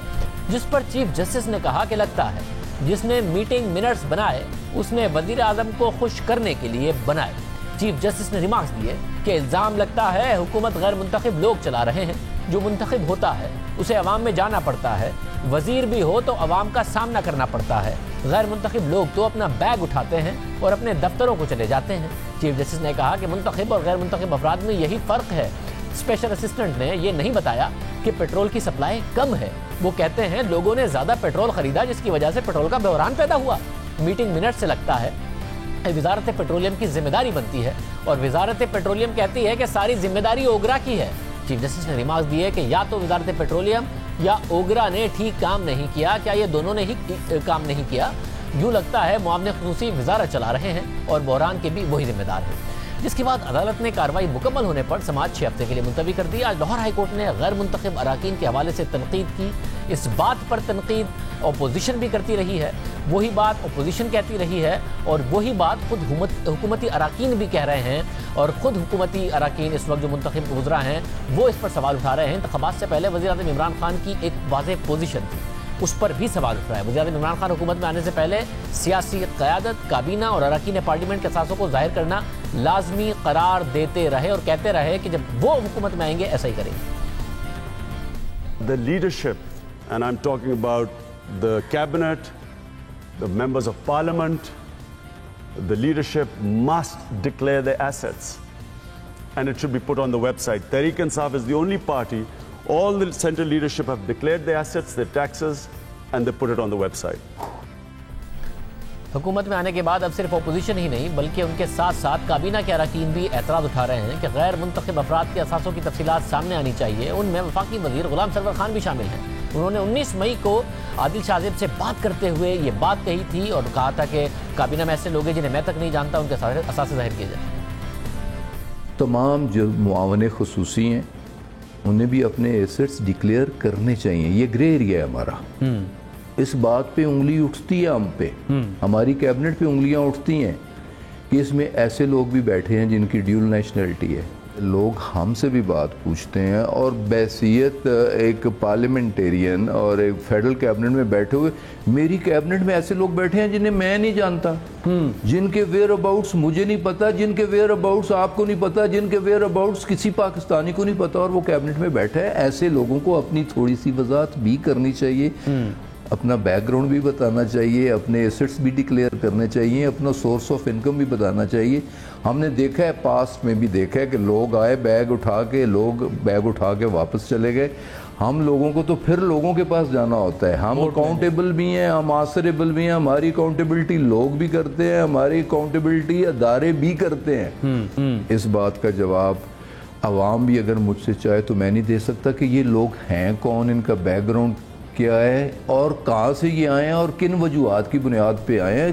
جس پر چیف جسٹس نے کہا کہ لگتا ہے جس نے میٹنگ منٹس بنائے اس نے وزیر اعظم کو خوش کرنے کے لیے بنائے۔ چیف جسٹس نے ریمارکس دیے کہ الزام لگتا ہے حکومت غیر منتخب لوگ چلا رہے ہیں، جو منتخب ہوتا ہے اسے عوام میں جانا پڑتا ہے، وزیر بھی ہو تو عوام کا سامنا کرنا پڑتا ہے، غیر منتخب لوگ تو اپنا بیگ اٹھاتے ہیں اور اپنے دفتروں کو چلے جاتے ہیں۔ چیف جسٹس نے کہا کہ منتخب اور غیر منتخب افراد میں یہی فرق ہے۔ اسپیشل اسسٹنٹ نے یہ نہیں بتایا کہ پیٹرول کی سپلائی کم ہے، وہ کہتے ہیں لوگوں نے زیادہ پیٹرول خریدا جس کی وجہ سے پیٹرول کا بحران پیدا ہوا۔ میٹنگ منٹ سے لگتا ہے وزارت پیٹرولیم کی ذمہ داری بنتی ہے اور وزارت پیٹرولیم کہتی ہے کہ ساری ذمہ داری اوگرا کی ہے۔ چیف جسٹس نے ریمارکس دیے کہ یا تو وزارت پیٹرولیم یا اوگرا نے ٹھیک کام نہیں کیا، کیا یہ دونوں نے ہی کام نہیں کیا؟ یوں لگتا ہے معاون خصوصی وزارت چلا رہے ہیں اور بحران کے بھی وہی ذمہ دار ہیں۔ جس کے بعد عدالت نے کارروائی مکمل ہونے پر سماعت 6 ہفتے کے لیے ملتوی کر دی۔ آج لاہور ہائی کورٹ نے غیر منتخب اراکین کے حوالے سے تنقید کی۔ اس بات پر تنقید اپوزیشن بھی کرتی رہی ہے، وہی بات اپوزیشن کہتی رہی ہے اور وہی بات خود حکومتی اراکین بھی کہہ رہے ہیں، اور خود حکومتی اراکین اس وقت جو منتخب گزرا ہیں وہ اس پر سوال اٹھا رہے ہیں۔ انتخابات سے پہلے وزیر اعظم عمران خان کی ایک واضح پوزیشن تھی، اس پر بھی سوال اٹھ رہا ہے۔ وزیر اعظم عمران خان حکومت میں آنے سے پہلے سیاسی قیادت، کابینہ اور اراکین پارلیمنٹ کے اثاثوں کو ظاہر کرنا لازمی قرار دیتے رہے اور کہتے رہے کہ جب وہ حکومت میں آئیں گے ایسا ہی کریں گے۔ The leadership, and I'm talking about the cabinet, the members of parliament, the leadership must declare their assets, and it should be put on the website. Tehreek-e-Insaf is the only party, all the central leadership have declared their assets, their taxes, and they put it on the website. حکومت میں آنے کے بعد اب صرف opposition ہی نہیں بلکہ ان کے ساتھ ساتھ کابینہ کے اراکین بھی اعتراض اٹھا رہے ہیں کہ غیر منتخب افراد کے اثاثوں کی تفصیلات سامنے آنی چاہیے۔ ان میں وفاقی وزیر غلام سرور خان بھی شامل ہیں۔ انہوں نے 19 مئی کو عادل شاہ زیب سے بات کرتے ہوئے یہ بات کہی تھی اور کہا تھا کہ کابینہ میں ایسے لوگ ہیں جنہیں میں تک نہیں جانتا، ان کے اثاثے ظاہر کیے جائیں۔ تمام جو معاون خصوصی ہیں انہیں بھی اپنے ایسٹس ڈکلیئر کرنے چاہیے۔ یہ گرے ایریا ہے ہمارا، اس بات پہ انگلی اٹھتی ہے ہم پہ، ہماری کیبنٹ پہ انگلیاں اٹھتی ہیں کہ اس میں ایسے لوگ بھی بیٹھے ہیں جن کی ڈیول نیشنلٹی ہے۔ لوگ ہم سے بھی بات پوچھتے ہیں اور بحیثیت ایک پارلیمنٹیرین اور ایک فیڈرل کیبنٹ میں بیٹھے ہوئے، میری کیبنٹ میں ایسے لوگ بیٹھے ہیں جنہیں میں نہیں جانتا، جن کے ویئر اباؤٹس مجھے نہیں پتا، جن کے ویئر اباؤٹس آپ کو نہیں پتا، جن کے ویئر اباؤٹس کسی پاکستانی کو نہیں پتا، اور وہ کیبنٹ میں بیٹھا ہے۔ ایسے لوگوں کو اپنی تھوڑی سی وضاحت بھی کرنی چاہیے، اپنا بیک گراؤنڈ بھی بتانا چاہیے، اپنے ایسٹس بھی ڈکلیئر کرنے چاہیے، اپنا سورس آف انکم بھی بتانا چاہیے۔ ہم نے دیکھا ہے، پاسٹ میں بھی دیکھا ہے کہ لوگ آئے بیگ اٹھا کے واپس چلے گئے۔ ہم لوگوں کو تو پھر لوگوں کے پاس جانا ہوتا ہے، ہم اکاؤنٹیبل بھی ہیں، ہم آنسریبل بھی ہیں، ہماری اکاؤنٹیبلٹی لوگ بھی کرتے ہیں، ہماری اکاؤنٹیبلٹی ادارے بھی کرتے ہیں۔ اس بات کا جواب عوام بھی اگر مجھ سے چاہے تو میں نہیں دے سکتا کہ یہ لوگ ہیں کون، ان کا بیک گراؤنڈ کیا ہے اور کہاں سے یہ آئے ہیں اور کن وجوہات کی بنیاد پہ آئے ہیں۔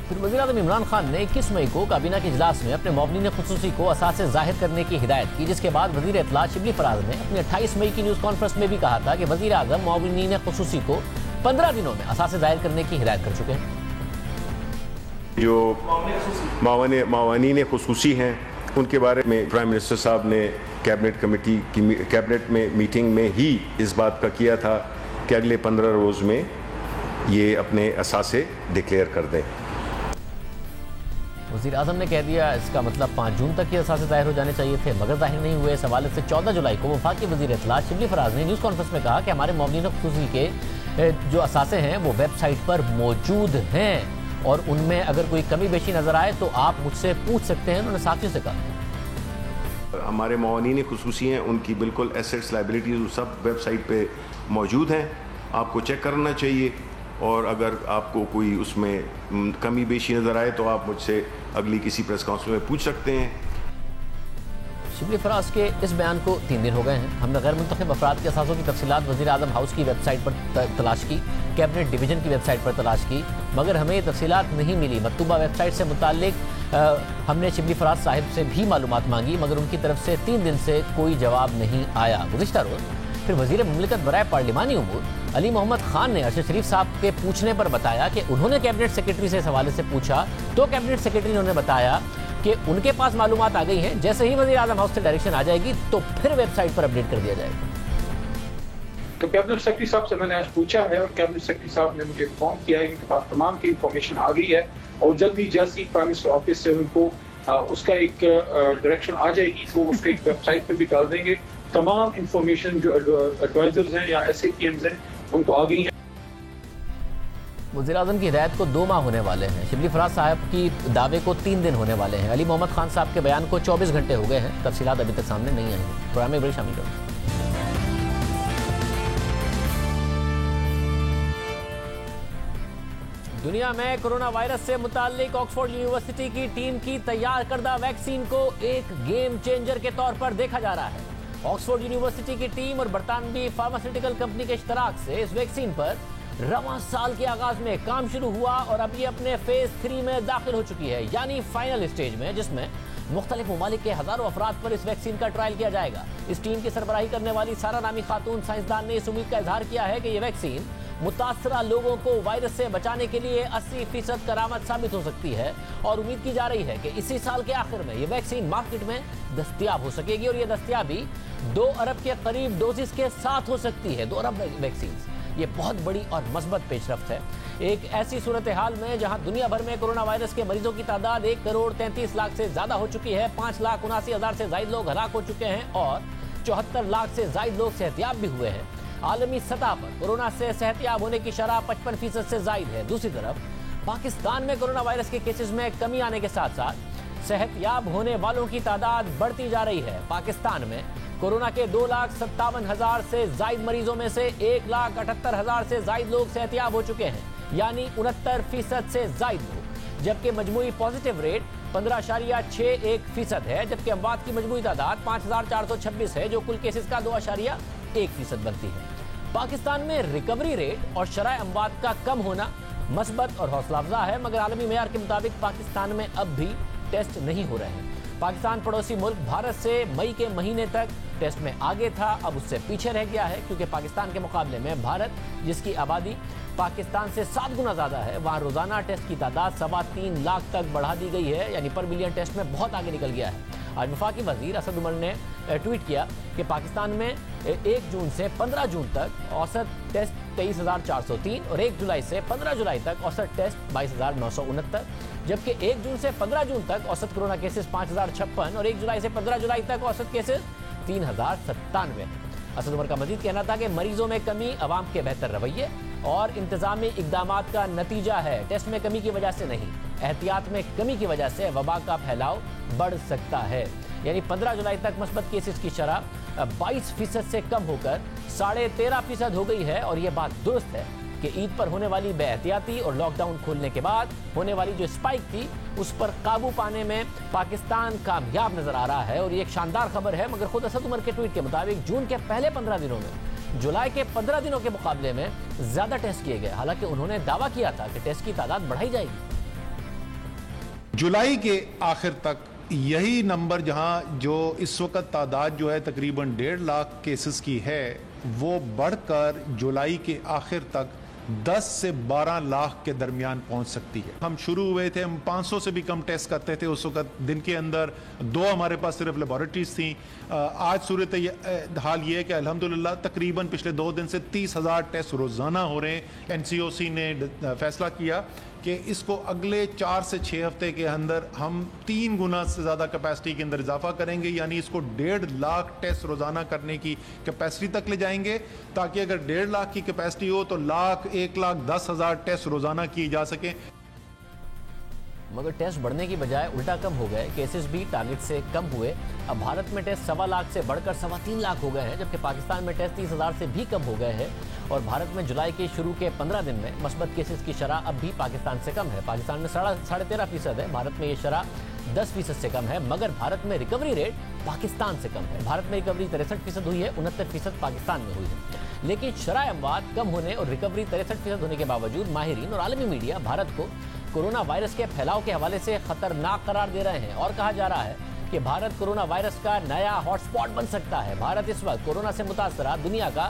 پھر وزیر اعظم عمران خان نے 21 مئی کو کابینہ کے اجلاس میں اپنے معاونین خصوصی کو اثاثے ظاہر کرنے کی ہدایت کی، جس کے بعد وزیر اطلاع شبلی فراز نے اپنے 28 مئی کی نیوز کانفرنس میں بھی کہا تھا کہ وزیر اعظم معاونین خصوصی کو 15 دنوں میں اثاثے ظاہر کرنے کی ہدایت کر چکے ہیں۔ جو معاونین خصوصی ہیں ان کے بارے میں پرائم منسٹر صاحب نے کیبنٹ میں میٹنگ میں ہی اس بات کا کیا تھا کہ اگلے 15 روز میں یہ اپنے اثاثے ڈکلیئر کر دیں۔ وزیر اعظم نے کہہ دیا اس کا مطلب 5 جون تک یہ اثاثے ظاہر ہو جانے چاہیے تھے، مگر ظاہر نہیں ہوئے۔ اس حوالے سے 14 جولائی کو وفاقی وزیر اطلاع شبلی فراز نے نیوز کانفرنس میں کہا کہ ہمارے معاونین خصوصی کے جو اثاثے ہیں وہ ویب سائٹ پر موجود ہیں اور ان میں اگر کوئی کمی بیشی نظر آئے تو آپ مجھ سے پوچھ سکتے ہیں، انہوں نے ساتھیوں سے کہا۔ ہمارے معاونین خصوصی ہیں، ان کی بالکل ایسٹس لائبلٹیز سب ویب سائٹ پہ موجود ہیں، آپ کو چیک کرنا چاہیے، اور اگر آپ کو کوئی اس میں کمی بیشی نظر آئے تو آپ مجھ سے اگلی کسی پریس کانفرنس میں پوچھ سکتے ہیں۔ شبلی فراز کے اس بیان کو 3 دن ہو گئے ہیں۔ ہم نے غیر منتخب افراد کے اثاثوں کی تفصیلات وزیر اعظم ہاؤس کی ویب سائٹ پر تلاش کی، کیبنٹ ڈویژن کی ویب سائٹ پر تلاش کی، مگر ہمیں یہ تفصیلات نہیں ملی۔ مطلوبہ ویب سائٹ سے متعلق ہم نے شبلی فراز صاحب سے بھی معلومات مانگی، مگر ان کی طرف سے 3 دن سے کوئی جواب نہیں آیا۔ گزشتہ روز پھر وزیر مملکت برائے پارلیمانی امور علی محمد خان نے ارشد شریف صاحب کے پوچھنے پر بتایا کہ انہوں نے کیبنٹ سیکرٹری سے اس حوالے سے پوچھا تو کیبنٹ سیکرٹری نے انہیں بتایا کہ ان کے پاس معلومات آ گئی ہیں, جیسے ہی وزیر اعظم ہاؤس سے ڈائریکشن آ جائے گی تو پھر ویب سائٹ پر اپڈیٹ کر دیا جائے گا. تو کیبنٹ سیکرٹری صاحب سے میں نے آج پوچھا ہے اور کیبنٹ سیکرٹری صاحب نے مجھے انفارم کیا ہے کہ پاس تمام کی انفارمیشن آ گئی ہے اور جلدی جیسی پرائم منسٹر آفس سے ان کو اس کا ایک ڈائریکشن آ جائے گی تو اس کے ایک ویب سائٹ پہ بھی ڈال دیں گے. تمام انفارمیشن جو ایڈوائزرز ہیں یا ایس اے پی ایمز ہیں ان کو آ گئی ہیں. وزیر اعظم کی ہدایت کو 2 ماہ ہونے والے ہیں. شبلی فراز صاحب کی دعوے کو 3 دن ہونے والے ہیں. علی محمد خان صاحب کے بیان کو 24 گھنٹے ہو گئے ہیں. تفصیلات ابھی تک سامنے نہیں آئی ہیں. پروگرام میں بڑی شامل کریں. دنیا میں کرونا وائرس سے متعلق آکسفورڈ یونیورسٹی کی ٹیم کی تیار کردہ ویکسین کو ایک گیم چینجر کے طور پر دیکھا جا رہا ہے. آکسفورڈ یونیورسٹی کی ٹیم اور برطانوی فارماسیوٹیکل کمپنی کے اشتراک سے اس ویکسین پر رواں سال کے آغاز میں کام شروع ہوا اور اب یہ اپنے فیز 3 میں داخل ہو چکی ہے, یعنی فائنل اسٹیج میں, جس میں مختلف ممالک کے ہزاروں افراد پر اس ویکسین کا ٹرائل کیا جائے گا. اس ٹیم کی سربراہی کرنے والی سارا نامی خاتون سائنسدان نے اس امید کا اظہار کیا ہے کہ یہ ویکسین متاثرہ لوگوں کو وائرس سے بچانے کے لیے 80% کارآمد ثابت ہو سکتی ہے اور امید کی جا رہی ہے کہ اسی سال کے آخر میں یہ ویکسین مارکیٹ میں دستیاب ہو سکے گی اور یہ دستیابی 2 ارب کے قریب ڈوزز کے ساتھ ہو سکتی ہے. 2 ارب ویکسینز, یہ بہت بڑی اور مثبت پیش رفت ہے ایک ایسی صورتحال میں جہاں دنیا بھر میں کرونا وائرس کے مریضوں کی تعداد 1 کروڑ 33 لاکھ سے زیادہ ہو چکی ہے. 5,79,000 سے زائد لوگ ہلاک ہو چکے ہیں اور 74 لاکھ سے زائد لوگ صحتیاب بھی ہوئے ہیں. عالمی سطح پر کورونا سے صحتیاب ہونے کی شرح 55% سے زائد ہے. دوسری طرف پاکستان میں کورونا وائرس کے کیسز میں کمی آنے کے ساتھ ساتھ صحتیاب ہونے والوں کی تعداد بڑھتی جا رہی ہے. پاکستان میں کورونا کے 2,57,000 سے زائد مریضوں میں سے 1,78,000 سے زائد لوگ صحتیاب ہو چکے ہیں, یعنی 69% سے زائد لوگ, جبکہ مجموعی پازیٹیو ریٹ 15.61% ہے, جبکہ اموات کی مجموعی تعداد 5,426 ہے جو کل کیسز کا 2.1% بنتی ہے. پاکستان میں ریکوری ریٹ اور شرح اموات کا کم ہونا مثبت اور حوصلہ افزا ہے, مگر عالمی معیار کے مطابق پاکستان میں اب بھی ٹیسٹ نہیں ہو رہے ہیں. پاکستان پڑوسی ملک بھارت سے مئی کے مہینے تک ٹیسٹ میں آگے تھا, اب اس سے پیچھے رہ گیا ہے کیونکہ پاکستان کے مقابلے میں بھارت, جس کی آبادی پاکستان سے 7 گنا زیادہ ہے, وہاں روزانہ ٹیسٹ کی تعداد 3.25 لاکھ تک بڑھا دی گئی ہے, یعنی پر ملین ٹیسٹ میں بہت آگے نکل گیا ہے. آج وفاقی وزیر اسد عمر نے ٹویٹ کیا کہ پاکستان میں 1 جون سے 15 جون تک اوسط ٹیسٹ 23,403 اور 1 جولائی سے 15 جولائی تک اوسط ٹیسٹ 22,969, جبکہ 1 جون سے 15 جون تک اوسط کرونا کیسز 5,056 اور 1 جولائی سے 15 جولائی تک اوسط کیسز 3,097. اسد عمر کا مزید کہنا تھا کہ مریضوں میں کمی عوام کے بہتر رویے اور انتظامی اقدامات کا نتیجہ ہے, ٹیسٹ میں کمی کی وجہ سے نہیں. احتیاط میں کمی کی وجہ سے وبا کا پھیلاؤ بڑھ سکتا ہے. یعنی 15 جولائی تک مثبت کیسز کی شرح 22% سے کم ہو کر 13.5% ہو گئی ہے, اور یہ بات درست ہے کہ عید پر ہونے والی بے احتیاطی اور لاک ڈاؤن کھولنے کے بعد ہونے والی جو اسپائک تھی اس پر قابو پانے میں پاکستان کامیاب نظر آ رہا ہے, اور یہ ایک شاندار خبر ہے. مگر خود اسد عمر کے ٹویٹ کے مطابق جون کے پہلے 15 دنوں میں جولائی کے 15 دنوں کے مقابلے میں زیادہ ٹیسٹ کیے گئے, حالانکہ انہوں نے دعویٰ کیا تھا کہ ٹیسٹ کی تعداد بڑھائی جائے گی. جولائی کے آخر تک یہی نمبر, جہاں جو اس وقت تعداد جو ہے تقریباً 1.5 لاکھ کیسز کی ہے, وہ بڑھ کر جولائی کے آخر تک 10 سے 12 لاکھ کے درمیان پہنچ سکتی ہے. ہم شروع ہوئے تھے, ہم 500 سے بھی کم ٹیسٹ کرتے تھے اس وقت دن کے اندر, 2 ہمارے پاس صرف لیبارٹریز تھیں. آج صورت حال یہ ہے کہ الحمدللہ تقریباً پچھلے 2 دن سے 30,000 ٹیسٹ روزانہ ہو رہے ہیں. NCOC نے فیصلہ کیا کہ اس کو اگلے 4 سے 6 ہفتے کے اندر ہم 3 گنا سے زیادہ کیپیسٹی کے اندر اضافہ کریں گے, یعنی اس کو 1.5 لاکھ ٹیسٹ روزانہ کرنے کی کیپیسٹی تک لے جائیں گے, تاکہ اگر 1.5 لاکھ کی کیپیسٹی ہو تو 1,10,000 ٹیسٹ روزانہ کیے جا سکیں. مگر ٹیسٹ بڑھنے کی بجائے الٹا کم ہو گئے, کیسز بھی ٹارگٹ سے کم ہوئے. اب بھارت میں ٹیسٹ 1.25 لاکھ سے بڑھ کر 3.25 لاکھ ہو گئے ہیں, جبکہ پاکستان میں ٹیسٹ 30,000 سے بھی کم ہو گئے ہیں, اور بھارت میں جولائی کے شروع کے 15 دن میں مثبت کیسز کی شرح اب بھی پاکستان سے کم ہے. پاکستان میں 13.5% ہے, بھارت میں یہ شرح 10% سے کم ہے, مگر بھارت میں ریکوری ریٹ پاکستان سے کم ہے. بھارت میں ریکوری 63% ہوئی ہے, 69% پاکستان میں ہوئی ہے. لیکن شرح اموات کم ہونے اور ریکوری 63% ہونے کے باوجود ماہرین اور عالمی میڈیا بھارت کو کورونا وائرس کے پھیلاؤ کے حوالے سے خطرناک قرار دے رہے ہیں, اور کہا جا رہا ہے کہ بھارت کورونا وائرس کا نیا ہاٹ سپاٹ بن سکتا ہے. بھارت اس وقت کورونا سے متاثرہ دنیا کا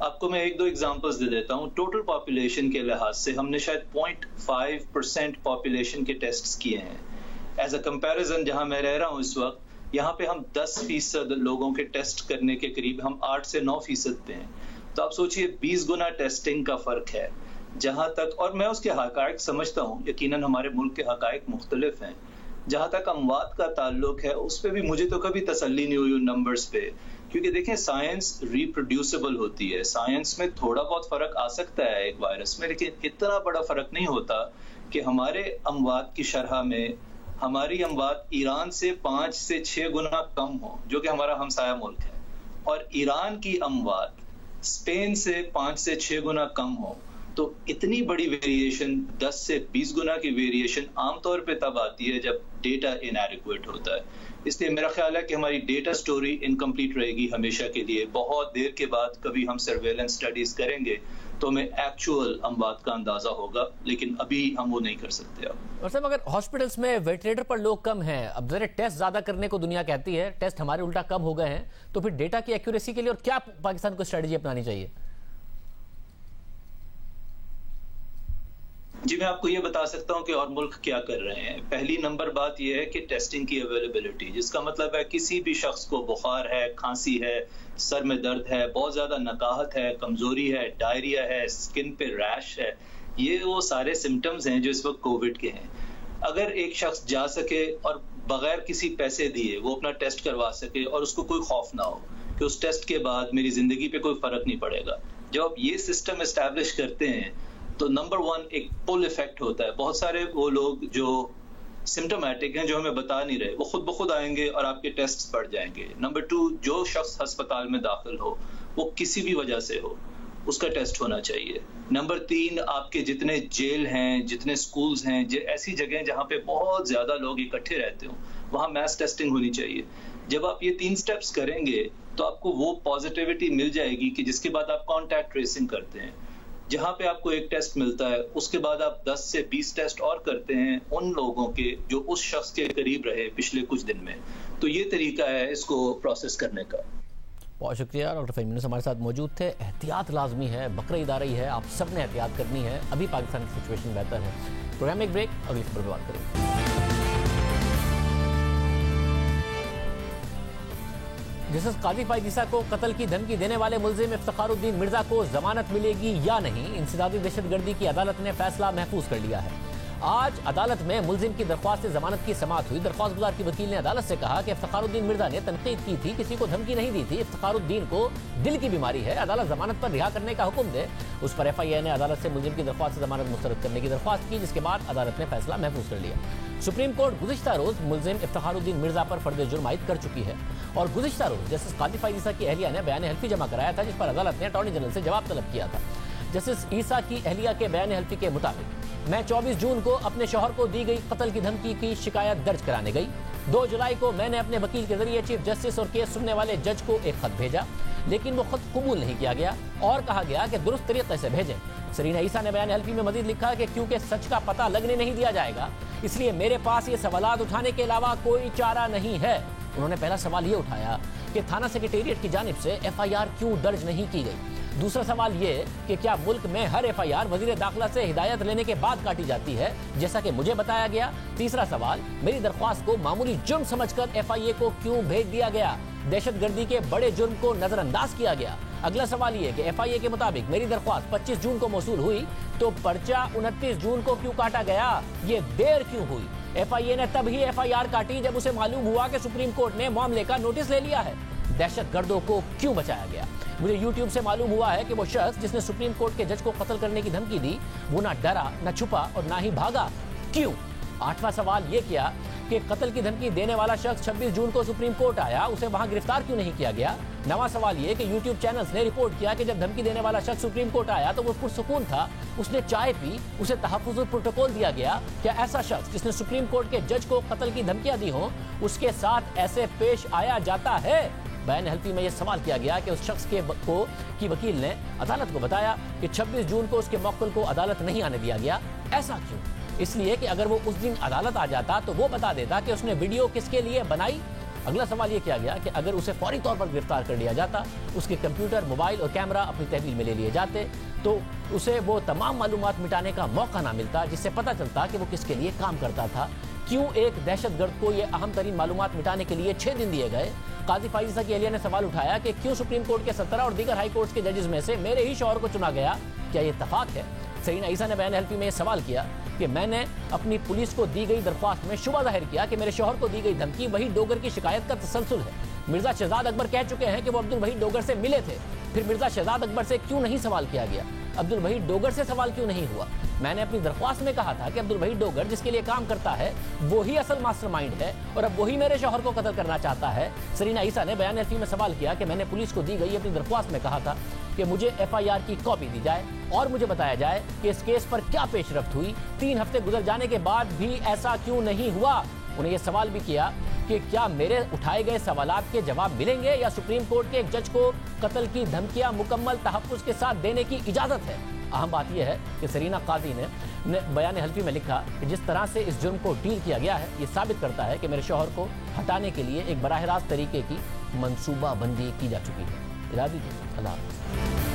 آپ کو میں ایک دو ایگزامپلز دے دیتا ہوں. ٹوٹل پاپولیشن کے لحاظ سے ہم نے شاید 0.5% پاپولیشن کے ٹیسٹس کیے ہیں. ایز اے کمپیریزن جہاں میں رہ رہا ہوں اس وقت، یہاں پہ ہم 10% لوگوں کے ٹیسٹ کرنے کے قریب ہم 8 سے 9% پہ ہیں. تو آپ سوچئے 20 گنا ٹیسٹنگ کا فرق ہے. جہاں تک، اور میں اس کے حقائق سمجھتا ہوں، یقیناً ہمارے ملک کے حقائق مختلف ہیں. جہاں تک اموات کا تعلق ہے اس پہ بھی مجھے تو کبھی تسلی نہیں ہوئی ان نمبرز پہ، کیونکہ دیکھیں سائنس ریپروڈیوسیبل ہوتی ہے. سائنس میں تھوڑا بہت فرق آ سکتا ہے ایک وائرس میں، لیکن اتنا بڑا فرق نہیں ہوتا کہ ہمارے اموات کی شرح میں ہماری اموات ایران سے 5 سے 6 گنا کم ہو، جو کہ ہمارا ہمسایہ ملک ہے، اور ایران کی اموات اسپین سے 5 سے 6 گنا کم ہو. تو اتنی بڑی ویریشن، 10 سے 20 گنا کی ویریشن عام طور پہ تب آتی ہے جب ڈیٹا انیڈیکویٹ ہوتا ہے. اس لیے میرا خیال ہے کہ ہماری ڈیٹا سٹوری انکمپلیٹ رہے گی ہمیشہ کے لیے. بہت دیر کے بعد کبھی ہم سرویلنس سٹڈیز کریں گے تو ہمیں ایکچوئل اموات کا اندازہ ہوگا، لیکن ابھی ہم وہ نہیں کر سکتے. اور صاحب اگر ہاسپٹلس میں وینٹیلیٹر پر لوگ کم ہیں، اب ذرا ٹیسٹ زیادہ کرنے کو دنیا کہتی ہے، ٹیسٹ ہمارے الٹا کم ہو گئے ہیں، تو پھر ڈیٹا کی ایکوریسی کے لیے اور کیا پاکستان کو اسٹریٹجی اپنانی چاہیے؟ جی میں آپ کو یہ بتا سکتا ہوں کہ اور ملک کیا کر رہے ہیں. پہلی نمبر بات یہ ہے کہ ٹیسٹنگ کی اویلیبلٹی، جس کا مطلب ہے کسی بھی شخص کو بخار ہے، کھانسی ہے، سر میں درد ہے، بہت زیادہ نقاہت ہے، کمزوری ہے، ڈائریا ہے، اسکن پہ ریش ہے، یہ وہ سارے سمٹمز ہیں جو اس وقت کووڈ کے ہیں. اگر ایک شخص جا سکے اور بغیر کسی پیسے دیے وہ اپنا ٹیسٹ کروا سکے اور اس کو کوئی خوف نہ ہو کہ اس ٹیسٹ کے بعد میری زندگی پہ کوئی فرق نہیں پڑے گا، جب آپ یہ سسٹم اسٹیبلش کرتے ہیں تو نمبر 1 ایک پل ایفیکٹ ہوتا ہے. بہت سارے وہ لوگ جو سمٹومیٹک ہیں، جو ہمیں بتا نہیں رہے، وہ خود بخود آئیں گے اور آپ کے ٹیسٹ بڑھ جائیں گے. نمبر 2، جو شخص ہسپتال میں داخل ہو وہ کسی بھی وجہ سے ہو، اس کا ٹیسٹ ہونا چاہیے. نمبر 3، آپ کے جتنے جیل ہیں، جتنے سکولز ہیں، ایسی جگہیں جہاں پہ بہت زیادہ لوگ اکٹھے رہتے ہوں، وہاں میس ٹیسٹنگ ہونی چاہیے. جب آپ یہ 3 سٹیپس کریں گے تو آپ کو وہ پازیٹیوٹی مل جائے گی کہ جس کے بعد آپ کانٹیکٹ ٹریسنگ کرتے ہیں. جہاں پہ آپ کو ایک ٹیسٹ ملتا ہے اس کے بعد آپ 10 سے 20 ٹیسٹ اور کرتے ہیں ان لوگوں کے جو اس شخص کے قریب رہے پچھلے کچھ دن میں. تو یہ طریقہ ہے اس کو پروسیس کرنے کا. بہت شکریہ. ڈاکٹر فہیم یونس ہمارے ساتھ موجود تھے. احتیاط لازمی ہے، بقرعید آ رہی ہے، آپ سب نے احتیاط کرنی ہے. ابھی پاکستان کی سچویشن بہتر ہے. پروگرام ایک بریک، اگلی خبر پر بات کریں گے. جسٹس قاضی فائز عیسیٰ کو قتل کی دھمکی دینے والے ملزم افتخار الدین مرزا کو ضمانت ملے گی یا نہیں، انسدادی دہشت گردی کی عدالت نے فیصلہ محفوظ کر لیا ہے. آج عدالت میں ملزم کی درخواست ضمانت کی سماعت ہوئی. درخواست گزار کی وکیل نے عدالت سے کہا کہ افتخار الدین مرزا نے تنقید کی تھی، کسی کو دھمکی نہیں دی تھی. افتخار الدین کو دل کی بیماری ہے، عدالت ضمانت پر رہا کرنے کا حکم دے. اس پر ایف آئی اے نے عدالت سے ملزم کی درخواست ضمانت مسترد کرنے کی درخواست کی، جس کے بعد عدالت نے فیصلہ محفوظ کر لیا. سپریم کورٹ گزشتہ روز ملزم افتخار الدین مرزا پر فرد جرم عائد کر چکی ہے اور گزشتہ روز جسٹس قاضی فائز عیسیٰ کی اہلیہ نے بیان حلفی جمع کرایا تھا، جس پر عدالت نے اٹارنی جنرل سے جواب طلب کیا تھا. جسٹس عیسیٰ کی اہلیہ کے بیان حلفی کے مطابق میں 24 جون کو اپنے شوہر کو دی گئی قتل کی دھمکی کی شکایت درج کرانے گئی. 2 جولائی کو میں نے اپنے وکیل کے ذریعے چیف جسٹس اور کیس سننے والے جج کو ایک خط بھیجا، لیکن وہ خط قبول نہیں کیا گیا اور کہا گیا کہ درست طریقے سے بھیجیں. سرینہ عیسیٰ نے بیان حلفی میں مزید لکھا کہ کیونکہ سچ کا پتہ لگنے نہیں دیا جائے گا، اس لیے میرے پاس یہ سوالات اٹھانے کے علاوہ کوئی چارہ نہیں ہے. انہوں نے پہلا سوال یہ اٹھایا کہ تھانہ سیکریٹریٹ کی جانب سے ایف آئی آر کیوں درج نہیں کی گئی. دوسرا سوال یہ کہ کیا ملک میں ہر ایف آئی آر وزیر داخلہ سے ہدایت لینے کے بعد کاٹی جاتی ہے جیسا کہ مجھے بتایا گیا. تیسرا سوال، میری درخواست کو معمولی جرم سمجھ کر ایف آئی اے کو کیوں بھیج دیا گیا، دہشت گردی کے بڑے جرم کو نظر انداز کیا گیا. اگلا سوال یہ کہ ایف آئی اے کے مطابق میری درخواست 25 جون کو موصول ہوئی تو پرچہ 29 جون کو کیوں کاٹا گیا، یہ دیر کیوں ہوئی. ایف آئی اے نے تب ہی ایف آئی آر کاٹی جب اسے معلوم ہوا کہ سپریم کورٹ نے معاملے کا نوٹس لے لیا ہے. دہشت گردوں کو کیوں بچایا گیا. مجھے یوٹیوب سے معلوم ہوا ہے کہ وہ شخص جس نے سپریم کورٹ کے جج کو قتل کرنے کی دھمکی دی وہ نہ ڈرا، نہ چھپا اور نہ ہی بھاگا. کیوں؟ 8واں سوال یہ کیا کہ قتل کی دھمکی دینے والا شخص 26 جون کو سپریم کورٹ آیا، اسے وہاں گرفتار کیوں نہیں کیا گیا. 9واں سوال یہ کہ یوٹیوب چینلز نے رپورٹ کیا کہ جب دھمکی دینے والا شخص سپریم کورٹ آیا تو وہ پرسکون تھا، اس نے چائے پی، اسے تحفظ پروٹوکول دیا گیا. کیا ایسا شخص جس نے سپریم کورٹ کے جج کو قتل کی دھمکیاں دی ہوں اس کے ساتھ ایسے پیش آیا جاتا ہے؟ بیان حلفی میں یہ سوال کیا گیا کہ اس شخص کی وکیل نے عدالت کو بتایا کہ 26 جون کو اس کے موکل کو عدالت نہیں آنے دیا گیا. ایسا کیوں؟ اس لیے کہ اگر وہ اس دن عدالت آ جاتا تو وہ بتا دیتا کہ اس نے ویڈیو کس کے لیے بنائی اگلا سوال یہ کیا گیا کہ اگر اسے فوری طور پر گرفتار کر لیا جاتا، اس کے کمپیوٹر، موبائل اور کیمرہ اپنی تحویل میں لے لیے جاتے تو اسے وہ تمام معلومات مٹانے کا موقع نہ ملتا جس سے پتہ چلتا کہ وہ کس کے لیے کام کرتا تھا۔ کیوں ایک دہشت گرد کو یہ اہم ترین معلومات مٹانے کے لیے 6 دن دیے گئے؟ قاضی فائزہ کی اہلیہ نے سوال اٹھایا کہ کیوں سپریم کورٹ کے 17 اور دیگر ہائی کورٹس کے ججز میں سے میرے ہی شوہر کو چنا گیا؟ کیا یہ اتفاق ہے؟ سرینا عیسیٰ نے بیان حلفی میں یہ سوال کیا کہ میں نے اپنی پولیس کو دی گئی درخواست میں شبہ ظاہر کیا کہ میرے شوہر کو دی گئی دھمکی وحید ڈوگر کی شکایت کا تسلسل ہے۔ مرزا شہزاد اکبر کہہ چکے ہیں کہ وہ عبدالوحید ڈوگر سے ملے تھے، پھر مرزا شہزاد اکبر سے کیوں نہیں سوال کیا گیا؟ عبدالوحید ڈوگر سے سوال کیوں نہیں ہوا؟ میں نے اپنی درخواست میں کہا تھا کہ عبدالوحید ڈوگر جس کے لیے کام کرتا ہے وہی اصل ماسٹر مائنڈ ہے اور اب وہی میرے شوہر کو قتل کرنا چاہتا ہے۔ سرینا عیسیٰ نے بیان حلفی میں سوال کیا کہ میں نے پولیس کو دی گئی اپنی درخواست میں کہا تھا کہ مجھے FIR کی کاپی دی جائے اور مجھے بتایا جائے کہ اس کیس پر کیا پیش رفت ہوئی، 3 ہفتے گزر جانے کے بعد بھی ایسا کیوں نہیں ہوا؟ انہیں یہ سوال بھی کیا کہ کیا میرے اٹھائے گئے سوالات کے جواب ملیں گے یا سپریم کورٹ کے ایک جج کو قتل کی دھمکیاں مکمل تحفظ کے ساتھ دینے کی اجازت ہے؟ اہم بات یہ ہے کہ سرینا قاضی نے بیان حلفی میں لکھا کہ جس طرح سے اس جرم کو ڈیل کیا گیا ہے یہ ثابت کرتا ہے کہ میرے شوہر کو ہٹانے کے لیے ایک براہ راست طریقے کی منصوبہ بندی کی جا چکی ہے۔ ارادی اللہ حافظ۔